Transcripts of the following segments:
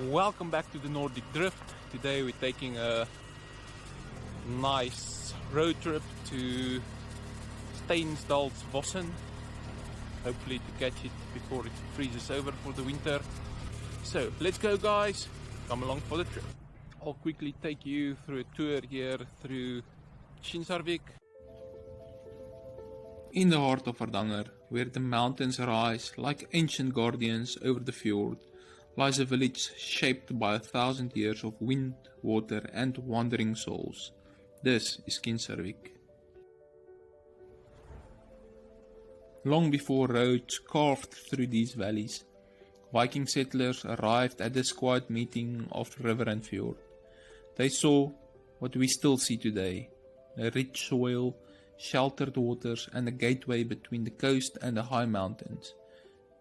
Welcome back to the Nordic Drift. Today we're taking a nice road trip to Steinsdalsfossen, hopefully to catch it before it freezes over for the winter. So let's go guys, come along for the trip. I'll quickly take you through a tour here through Kinsarvik. In the heart of Hardanger, where the mountains rise like ancient guardians over the fjord, lies a village shaped by 1,000 years of wind, water and wandering souls. This is Kinsarvik. Long before roads carved through these valleys, Viking settlers arrived at this quiet meeting of river and fjord. They saw what we still see today, a rich soil, sheltered waters and a gateway between the coast and the high mountains.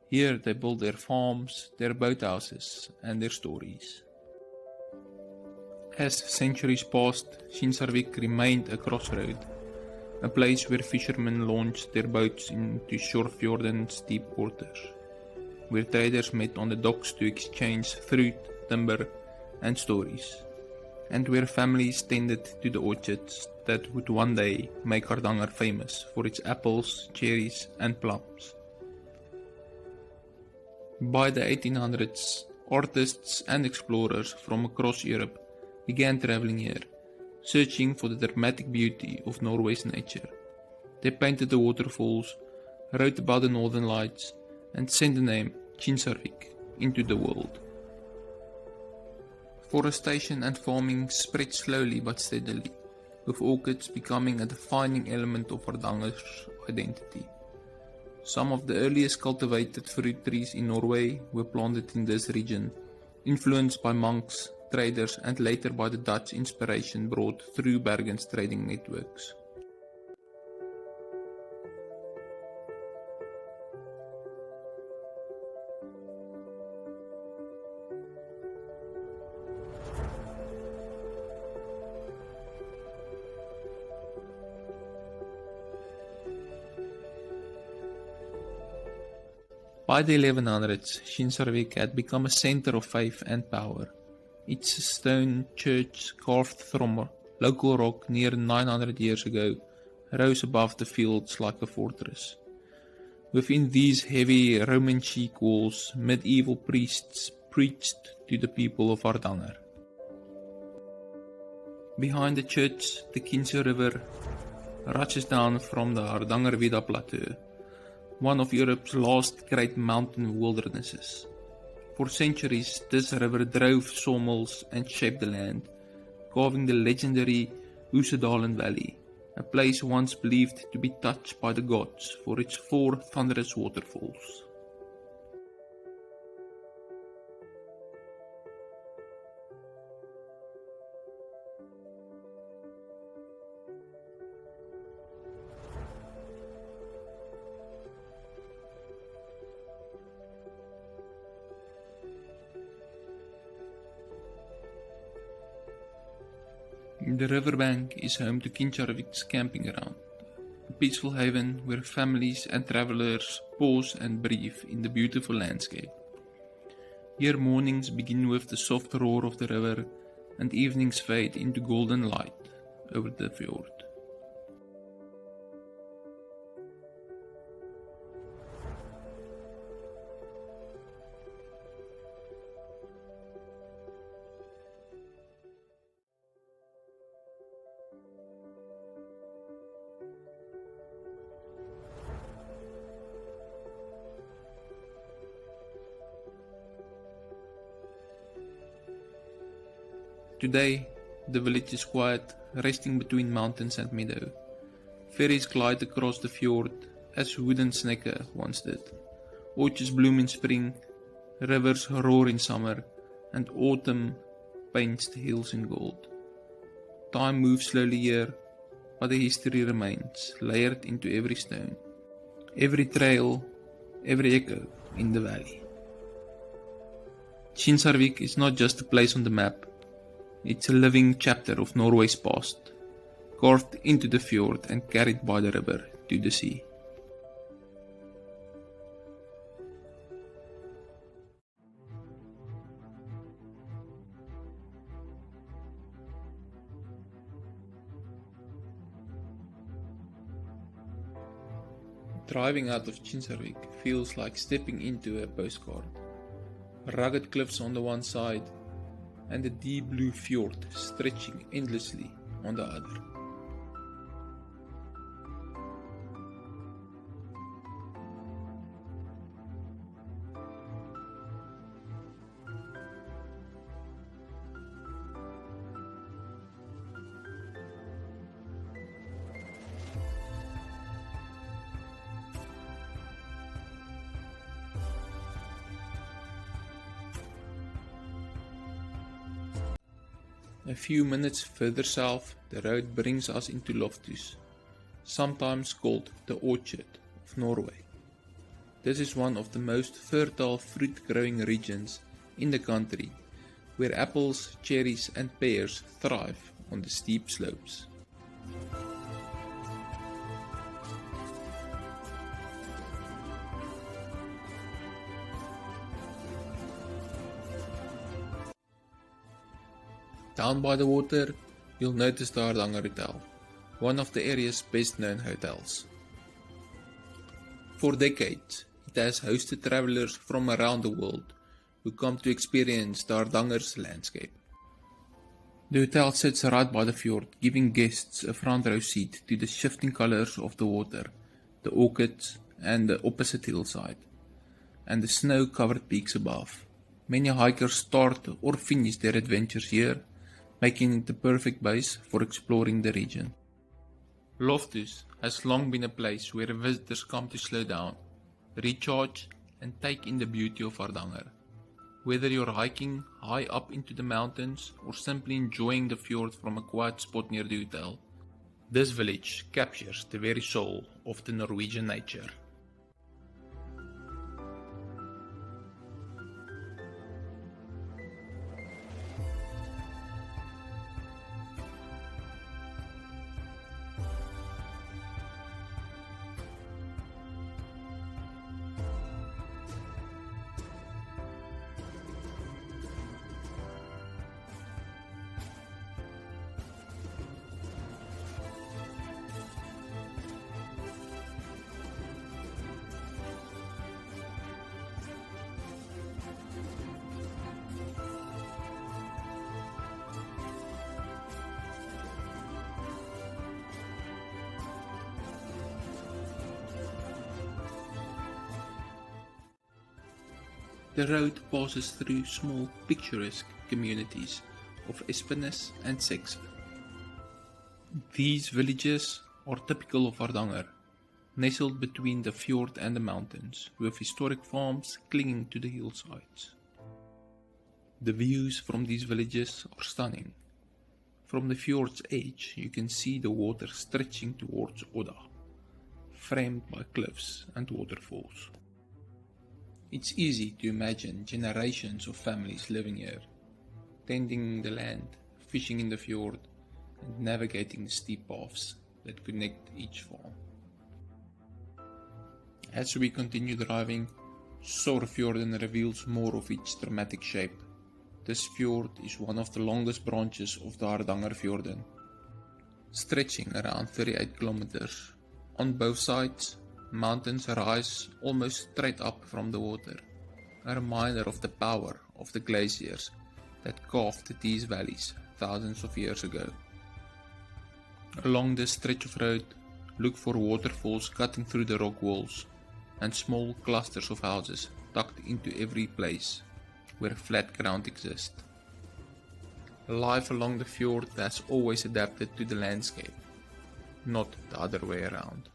Here they built their farms, their boathouses and their stories. As centuries passed, Kinsarvik remained a crossroad, a place where fishermen launched their boats into Sjorfjorden's deep waters, where traders met on the docks to exchange fruit, timber and stories, and where families tended to the orchards that would one day make Hardanger famous for its apples, cherries and plums. By the 1800s, artists and explorers from across Europe began traveling here, searching for the dramatic beauty of Norway's nature. They painted the waterfalls, wrote about the northern lights, and sent the name Kinsarvik into the world. Forestation and farming spread slowly but steadily, with orchids becoming a defining element of Hardanger's identity. Some of the earliest cultivated fruit trees in Norway were planted in this region, influenced by monks, traders and later by the Dutch inspiration brought through Bergen's trading networks. By the 1100s, Kinsarvik had become a center of faith and power. Its stone church, carved from local rock near 900 years ago, rose above the fields like a fortress. Within these heavy Roman chic walls, medieval priests preached to the people of Hardanger. Behind the church, the Kinsa River rushes down from the Hardanger Vida Plateau, one of Europe's last great mountain wildernesses. For centuries, this river drove sawmills and shaped the land, carving the legendary Tyssedal Valley, a place once believed to be touched by the gods for its 4 thunderous waterfalls. The riverbank is home to Kinsarvik's camping ground, a peaceful haven where families and travelers pause and breathe in the beautiful landscape. Here mornings begin with the soft roar of the river and evenings fade into golden light over the fjord. Today, the village is quiet, resting between mountains and meadow. Ferries glide across the fjord as wooden snekker once did. Orchards bloom in spring, rivers roar in summer, and autumn paints the hills in gold. Time moves slowly here, but the history remains, layered into every stone, every trail, every echo in the valley. Kinsarvik is not just a place on the map. It's a living chapter of Norway's past, carved into the fjord and carried by the river to the sea. Driving out of Kinsarvik feels like stepping into a postcard. Rugged cliffs on the one side and the deep blue fjord stretching endlessly on the other. A few minutes further south, the road brings us into Lofthus, sometimes called the Orchard of Norway. This is one of the most fertile fruit-growing regions in the country, where apples, cherries and pears thrive on the steep slopes. Down by the water, you'll notice the Hardanger Hotel, one of the area's best known hotels. For decades, it has hosted travelers from around the world who come to experience the Hardanger's landscape. The hotel sits right by the fjord, giving guests a front row seat to the shifting colors of the water, the orchids and the opposite hillside, and the snow-covered peaks above. Many hikers start or finish their adventures here, making it the perfect base for exploring the region. Lofthus has long been a place where visitors come to slow down, recharge and take in the beauty of Hardanger. Whether you're hiking high up into the mountains or simply enjoying the fjord from a quiet spot near the hotel, this village captures the very soul of the Norwegian nature. The road passes through small picturesque communities of Espenes and Sexe. These villages are typical of Hardanger, nestled between the fjord and the mountains, with historic farms clinging to the hillsides. The views from these villages are stunning. From the fjord's edge you can see the water stretching towards Odda, framed by cliffs and waterfalls. It's easy to imagine generations of families living here, tending the land, fishing in the fjord, and navigating the steep paths that connect each farm. As we continue driving, Sorfjorden reveals more of its dramatic shape. This fjord is one of the longest branches of the Hardanger Fjorden, stretching around 38 kilometers. On both sides, mountains rise almost straight up from the water, a reminder of the power of the glaciers that carved these valleys thousands of years ago. Along this stretch of road, look for waterfalls cutting through the rock walls and small clusters of houses tucked into every place where flat ground exists. Life along the fjord has always adapted to the landscape, not the other way around.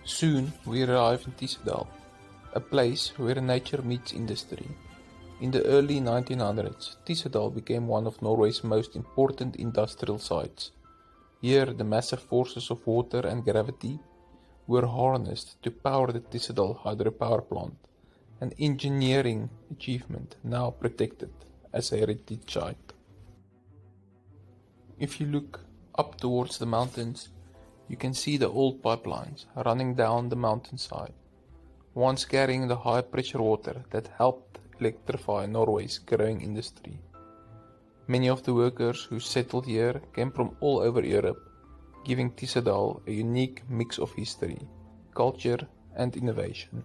Soon we arrive in Tyssedal, a place where nature meets industry. In the early 1900s, Tyssedal became one of Norway's most important industrial sites. Here the massive forces of water and gravity were harnessed to power the Tyssedal hydropower plant, an engineering achievement now protected as a heritage site. If you look up towards the mountains, you can see the old pipelines running down the mountainside, once carrying the high pressure water that helped electrify Norway's growing industry. Many of the workers who settled here came from all over Europe, giving Tyssedal a unique mix of history, culture and innovation.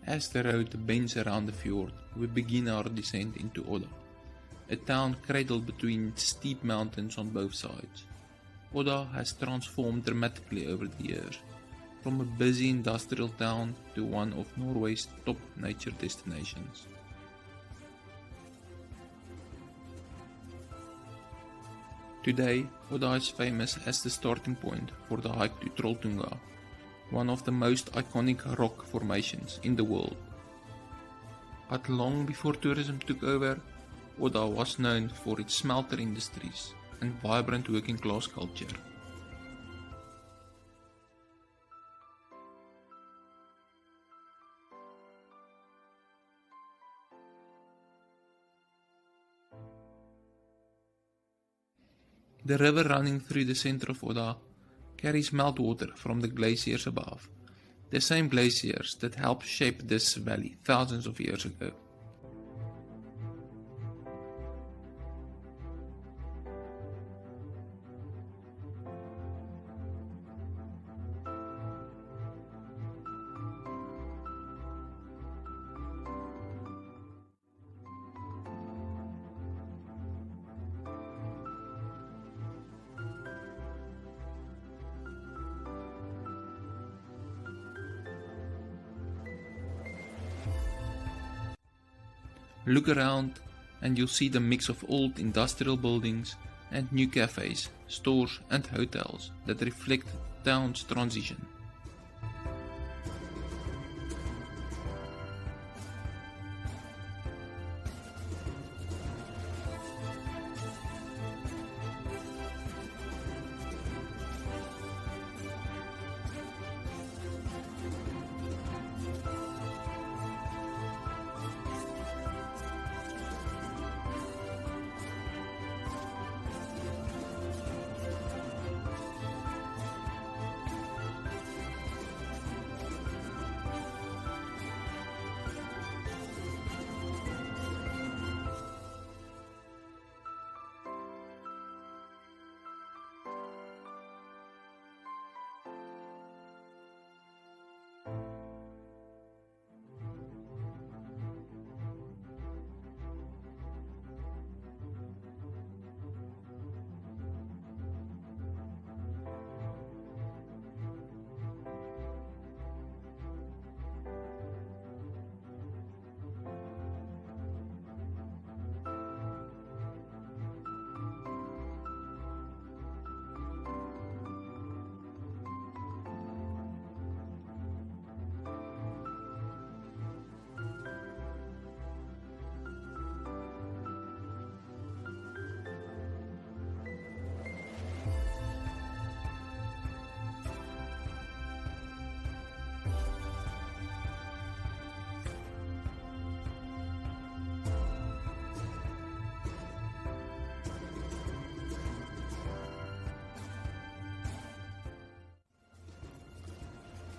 As the road bends around the fjord, we begin our descent into Odda, a town cradled between steep mountains on both sides. Odda has transformed dramatically over the years, from a busy industrial town to one of Norway's top nature destinations. Today, Odda is famous as the starting point for the hike to Trolltunga, one of the most iconic rock formations in the world. But long before tourism took over, Odda was known for its smelter industries and vibrant working class culture. The river running through the center of Odda carries meltwater from the glaciers above, the same glaciers that helped shape this valley thousands of years ago. Look around and you'll see the mix of old industrial buildings and new cafes, stores and hotels that reflect the town's transition.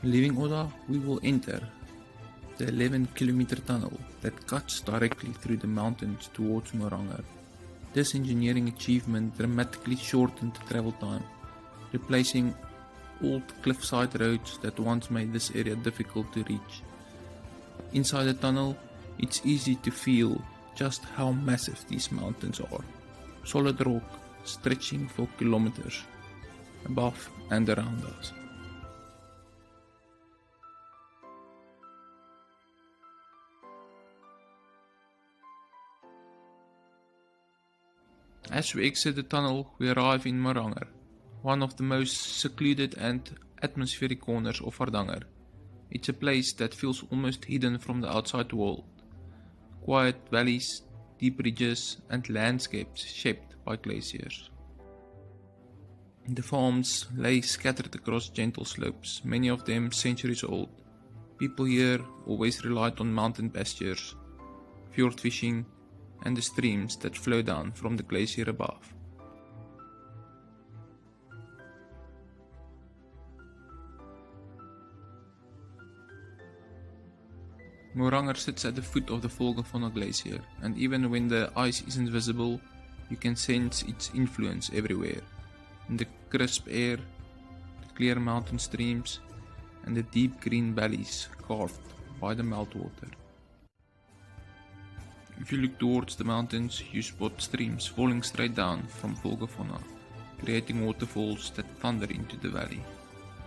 Leaving Odda, we will enter the 11-kilometer tunnel that cuts directly through the mountains towards Mauranger. This engineering achievement dramatically shortened travel time, replacing old cliffside roads that once made this area difficult to reach. Inside the tunnel, it's easy to feel just how massive these mountains are. Solid rock stretching for kilometers. above and around us. As we exit the tunnel, we arrive in Mauranger, one of the most secluded and atmospheric corners of Hardanger. It's a place that feels almost hidden from the outside world. Quiet valleys, deep ridges, and landscapes shaped by glaciers. The farms lay scattered across gentle slopes, many of them centuries old. People here always relied on mountain pastures, fjord fishing, and the streams that flow down from the glacier above. Mauranger sits at the foot of the Folgefonna glacier, and even when the ice isn't visible, you can sense its influence everywhere. In the crisp air, the clear mountain streams, and the deep green valleys carved by the meltwater. If you look towards the mountains, you spot streams falling straight down from Folgefonna, creating waterfalls that thunder into the valley.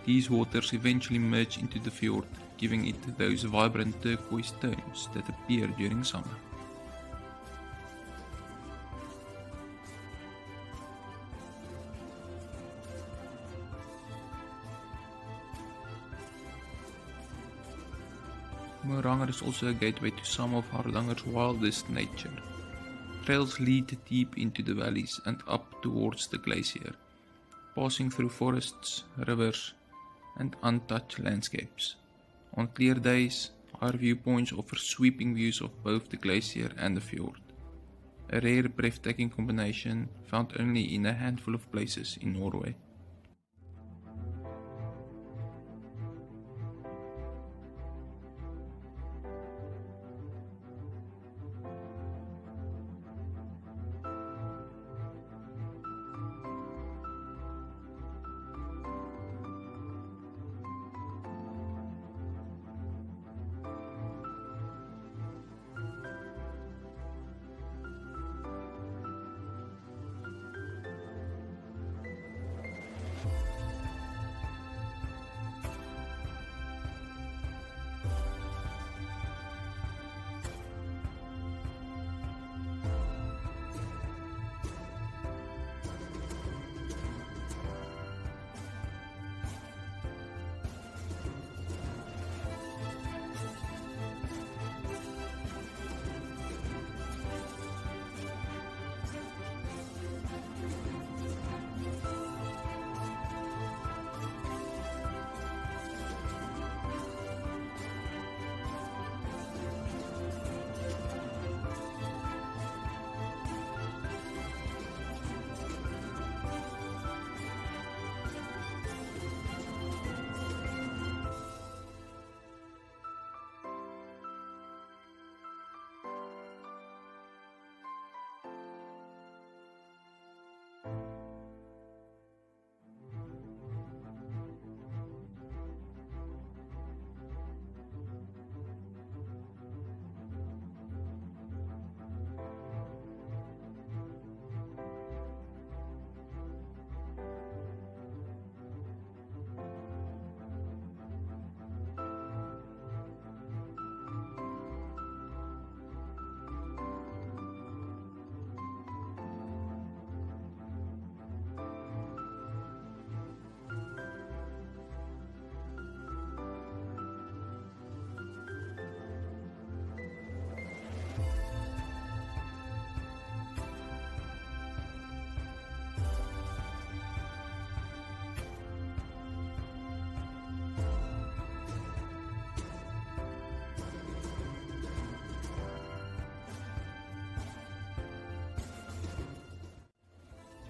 These waters eventually merge into the fjord, giving it those vibrant turquoise tones that appear during summer. Mauranger is also a gateway to some of Hardanger's wildest nature. Trails lead deep into the valleys and up towards the glacier, passing through forests, rivers, and untouched landscapes. On clear days, our viewpoints offer sweeping views of both the glacier and the fjord, a rare breathtaking combination found only in a handful of places in Norway.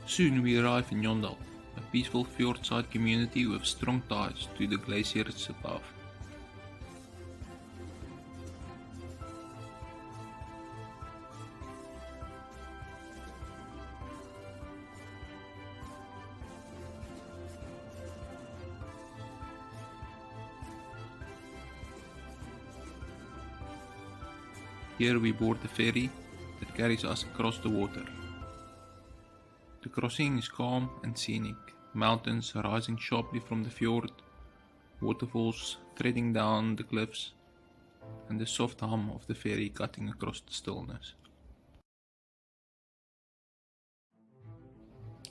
Soon we arrive in Tyssedal, a peaceful fjord-side community with strong ties to the glaciers above. Here we board the ferry that carries us across the water. The crossing is calm and scenic, mountains rising sharply from the fjord, waterfalls threading down the cliffs, and the soft hum of the ferry cutting across the stillness.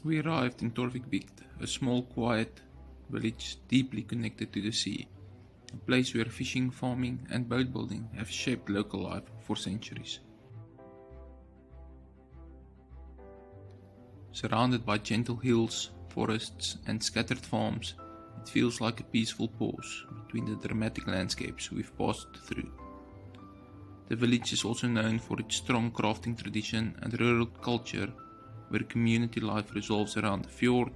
We arrived in Torvik, a small quiet village deeply connected to the sea, a place where fishing, farming and boat building have shaped local life for centuries. Surrounded by gentle hills, forests and scattered farms, it feels like a peaceful pause between the dramatic landscapes we've passed through. The village is also known for its strong crafting tradition and rural culture, where community life revolves around the fjord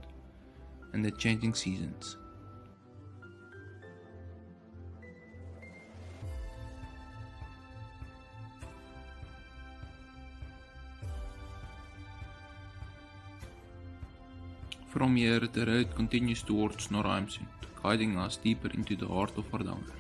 and the changing seasons. From here, the road continues towards Norheimsund, guiding us deeper into the heart of Hardanger.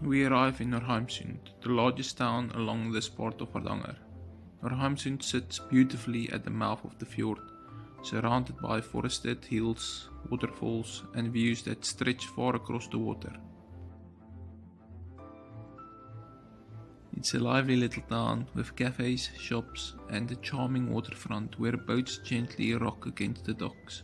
We arrive in Norheimsund, the largest town along this part of Hardanger. Norheimsund sits beautifully at the mouth of the fjord, surrounded by forested hills, waterfalls and views that stretch far across the water. It's a lively little town with cafes, shops and a charming waterfront where boats gently rock against the docks.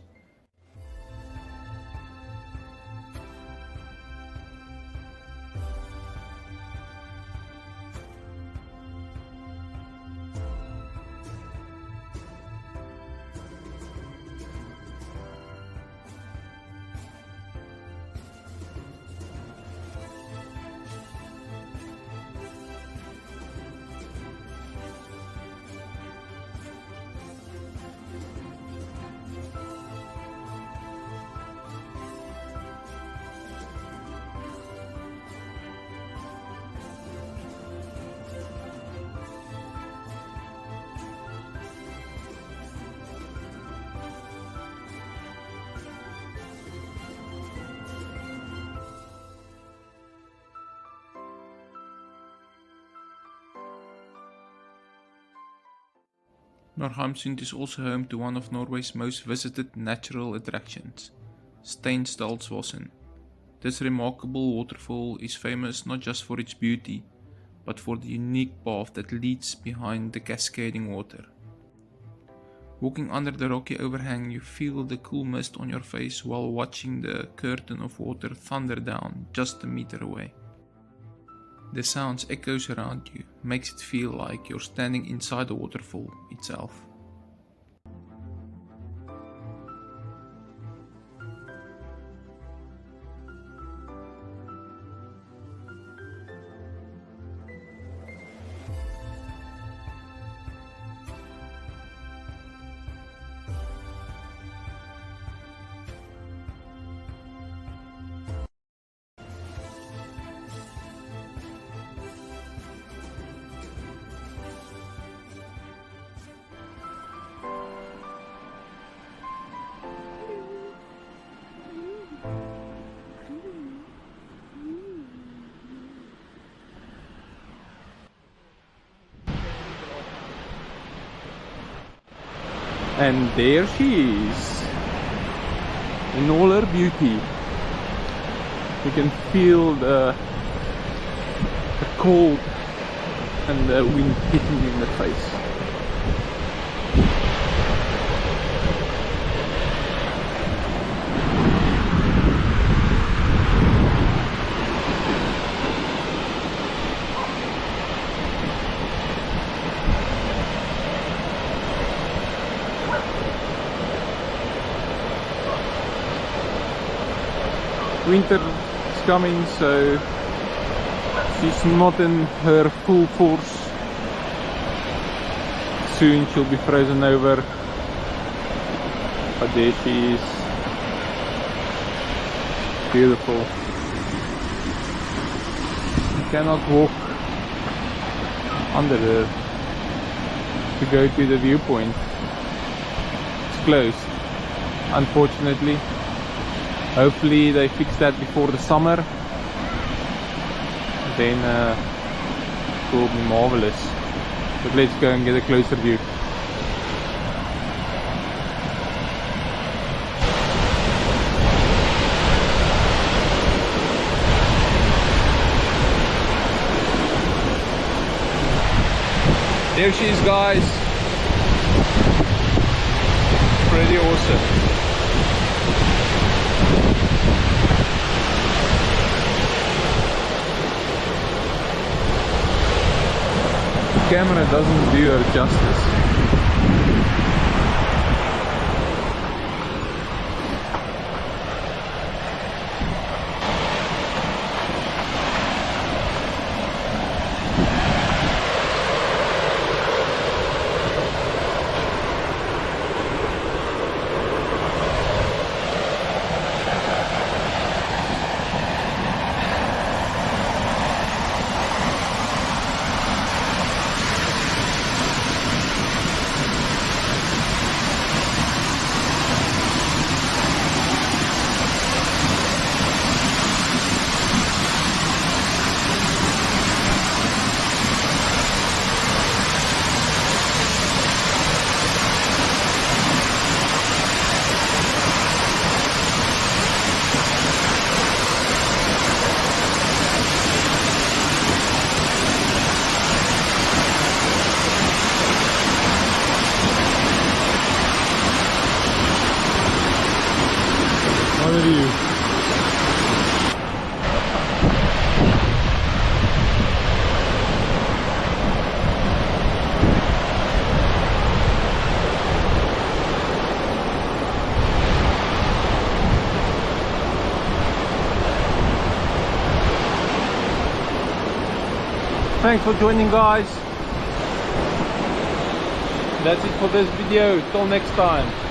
Norheimsund is also home to one of Norway's most visited natural attractions, Steinsdalsfossen. This remarkable waterfall is famous not just for its beauty, but for the unique path that leads behind the cascading water. Walking under the rocky overhang, you feel the cool mist on your face while watching the curtain of water thunder down just a meter away. The sounds echoes around you, makes it feel like you're standing inside the waterfall itself. And there she is, in all her beauty. You can feel the cold and the wind hitting you in the face. winter is coming, so she's not in her full force. Soon she'll be frozen over, but there she is. Beautiful. You cannot walk under her to go to the viewpoint. It's closed, unfortunately. Hopefully they fix that before the summer. Then it will be marvelous. But let's go and get a closer view. There she is, guys. Pretty awesome. The camera doesn't do her justice. Thanks for joining, guys. That's it for this video. Till next time.